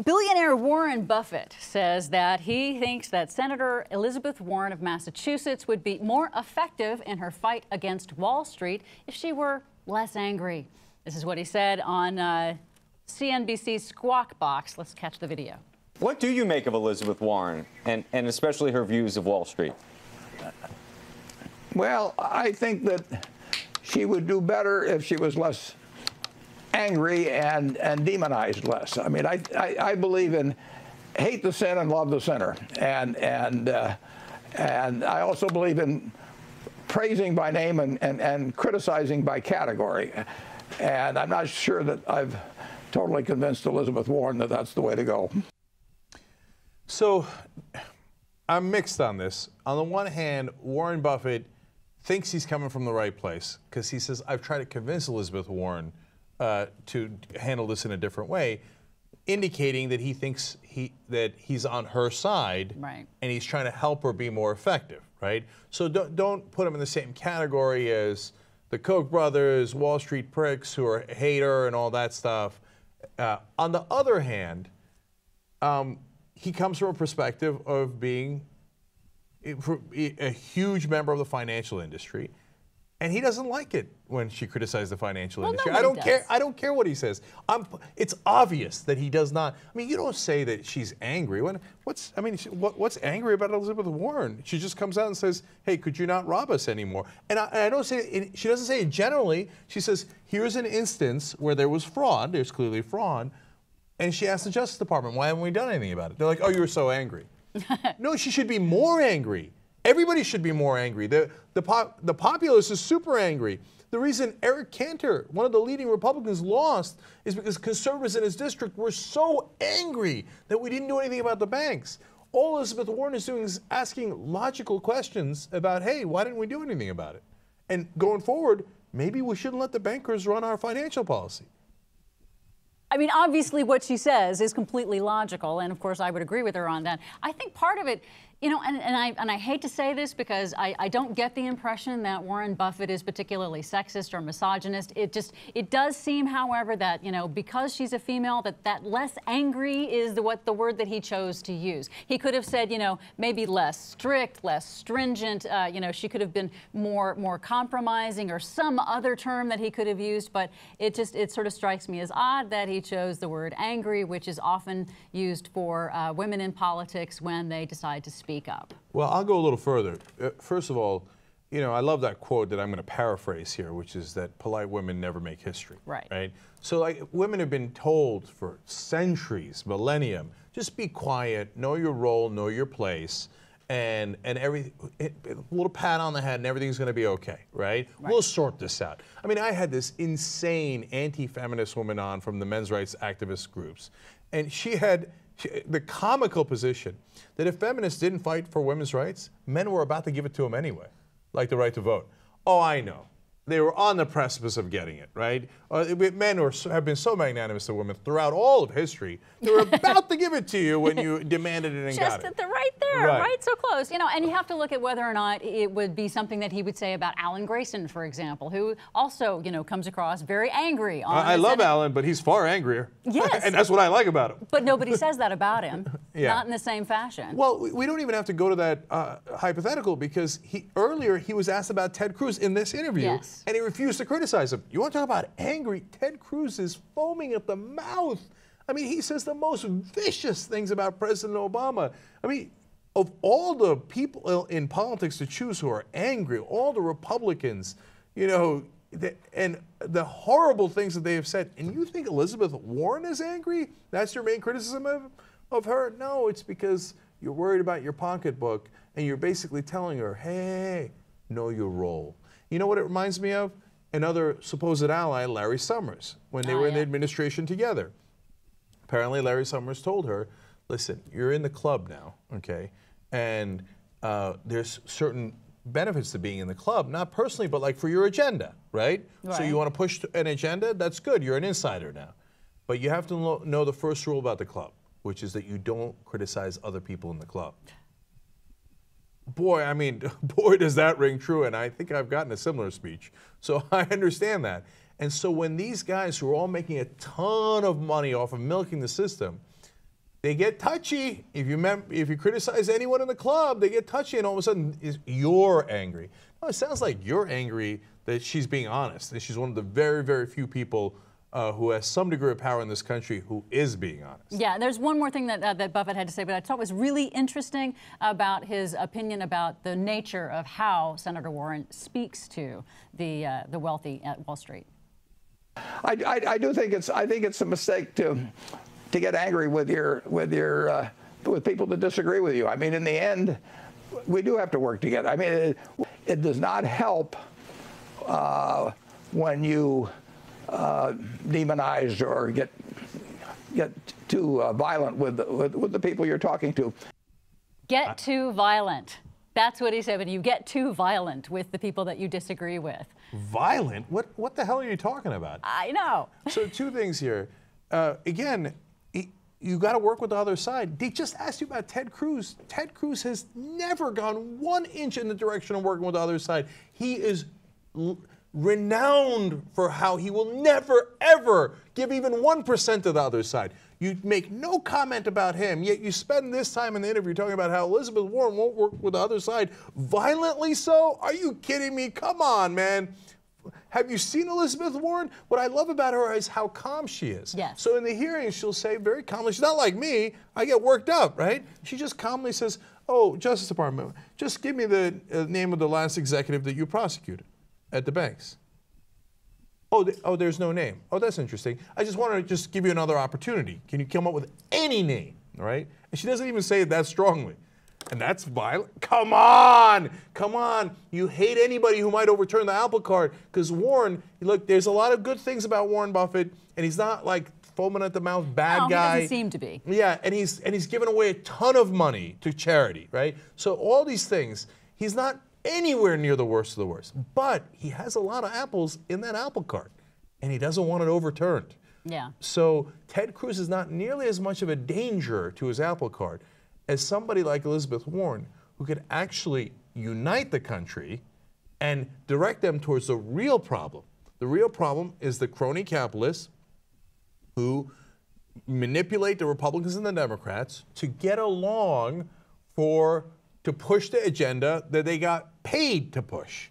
Billionaire Warren Buffett says that he thinks that Senator Elizabeth Warren of Massachusetts would be more effective in her fight against Wall Street if she were less angry. This is what he said on CNBC's Squawk Box. Let's catch the video. What do you make of Elizabeth Warren and especially her views of Wall Street? Well, I think that she would do better if she was less angry and demonized less. I mean, I believe in hate the sin and love the sinner, and I also believe in praising by name and criticizing by category. And I'm not sure that I've totally convinced Elizabeth Warren that that's the way to go. So I'm mixed on this. On the one hand, Warren Buffett thinks he's coming from the right place because he says, I've tried to convince Elizabeth Warren to handle this in a different way, indicating that he thinks that he's on her side, right, and he's trying to help her be more effective, right? So don't put him in the same category as the Koch brothers, Wall Street pricks who are hate her and all that stuff. On the other hand, he comes from a perspective of being a huge member of the financial industry. And he doesn't like it when she criticizes the financial industry. I don't care. I don't care what he says. It's obvious that he does not. I mean, you don't say that she's angry. What's angry about Elizabeth Warren? She just comes out and says, "Hey, could you not rob us anymore?" And I don't say it, she doesn't say it generally. She says, "Here's an instance where there was fraud. There's clearly fraud," and she asks the Justice Department, "Why haven't we done anything about it?" They're like, "Oh, you were so angry." No, she should be more angry. Everybody should be more angry. The populace is super angry. The reason Eric Cantor, one of the leading Republicans, lost is because conservatives in his district were so angry that we didn't do anything about the banks. All Elizabeth Warren is doing is asking logical questions about, hey, why didn't we do anything about it? And going forward, maybe we shouldn't let the bankers run our financial policy. I mean, obviously what she says is completely logical, and of course I would agree with her on that. I think part of it, you know, and I hate to say this because I don't get the impression that Warren Buffett is particularly sexist or misogynist. It does seem, however, that, you know, because she's a female, that less angry is the word that he chose to use. He could have said, you know, maybe less strict, less stringent. You know, she could have been more compromising or some other term that he could have used. But it sort of strikes me as odd that he chose the word angry, which is often used for women in politics when they decide to speak up. Well, I'll go a little further. First of all, you know, I love that quote that I'm going to paraphrase here, which is that polite women never make history. Right? So, like, women have been told for centuries, millennium, just be quiet, know your role, know your place, and a little pat on the head and everything's going to be okay, right? We'll sort this out. I mean, I had this insane anti-feminist woman on from the men's rights activist groups, and she had the comical position that if feminists didn't fight for women's rights, men were about to give it to them anyway, like the right to vote. Oh, I know. They were on the precipice of getting it, right? Men have been so magnanimous to women throughout all of history. They were about to give it to you when you demanded it and got it. Just at the right there, right? So close. You know, and you have to look at whether or not it would be something that he would say about Alan Grayson, for example, who also, you know, comes across very angry. I love Alan, but he's far angrier. Yes. And that's what I like about him. But nobody says that about him. Not in the same fashion. Well, we don't even have to go to that hypothetical because earlier he was asked about Ted Cruz in this interview. And he refused to criticize him. You want to talk about angry? Ted Cruz is foaming at the mouth. I mean, he says the most vicious things about President Obama. I mean, of all the people in politics to choose who are angry, all the Republicans, you know, and the horrible things that they have said, and you think Elizabeth Warren is angry? That's your main criticism of her? No, it's because you're worried about your pocketbook, and you're basically telling her, hey, know your role. You know what it reminds me of? Another supposed ally, Larry Summers, when they were in the administration together. Apparently, Larry Summers told her, listen, you're in the club now, okay? And there's certain benefits to being in the club, not personally, but like for your agenda, right? So you want to push an agenda? That's good. You're an insider now. But you have to know the first rule about the club, which is that you don't criticize other people in the club. Boy, I mean, boy, does that ring true, and I think I've gotten a similar speech. So I understand that. And so when these guys who are all making a ton of money off of milking the system, they get touchy. If you criticize anyone in the club, they get touchy, and all of a sudden you're angry. No, it sounds like you're angry that she's being honest, and she's one of the very, very few people who has some degree of power in this country who is being honest. Yeah, there's one more thing that Buffett had to say, but I thought was really interesting about his opinion about the nature of how Senator Warren speaks to the wealthy at Wall Street. I do think it's a mistake to get angry with people that disagree with you. I mean, in the end, we do have to work together. I mean, it does not help when you demonize or get too violent with the people you're talking to. Get too violent. That's what he said. When you get too violent with the people that you disagree with. Violent? What the hell are you talking about? I know. So two things here. Again, you got to work with the other side. They just asked you about Ted Cruz. Ted Cruz has never gone 1 inch in the direction of working with the other side. He is renowned for how he will never, ever give even 1% to the other side. You make no comment about him, yet you spend this time in the interview talking about how Elizabeth Warren won't work with the other side. Violently so? Are you kidding me? Come on, man. Have you seen Elizabeth Warren? What I love about her is how calm she is. Yes. So in the hearings, she'll say very calmly, she's not like me, I get worked up, right? She just calmly says, oh, Justice Department, just give me the name of the last executive that you prosecuted at the banks. Oh, there's no name. Oh, that's interesting. I just want to just give you another opportunity. Can you come up with any name, all right? And she doesn't even say it that strongly. And that's violent. Come on, come on. You hate anybody who might overturn the apple cart, because Warren, look, there's a lot of good things about Warren Buffett, and he's not like foaming at the mouth bad guy. He doesn't seem to be. Yeah, and he's given away a ton of money to charity, right? So all these things, he's not anywhere near the worst of the worst. But he has a lot of apples in that apple cart, and he doesn't want it overturned. Yeah. So Ted Cruz is not nearly as much of a danger to his apple cart as somebody like Elizabeth Warren, who could actually unite the country and direct them towards the real problem. The real problem is the crony capitalists who manipulate the Republicans and the Democrats to get along to push the agenda that they got paid to push.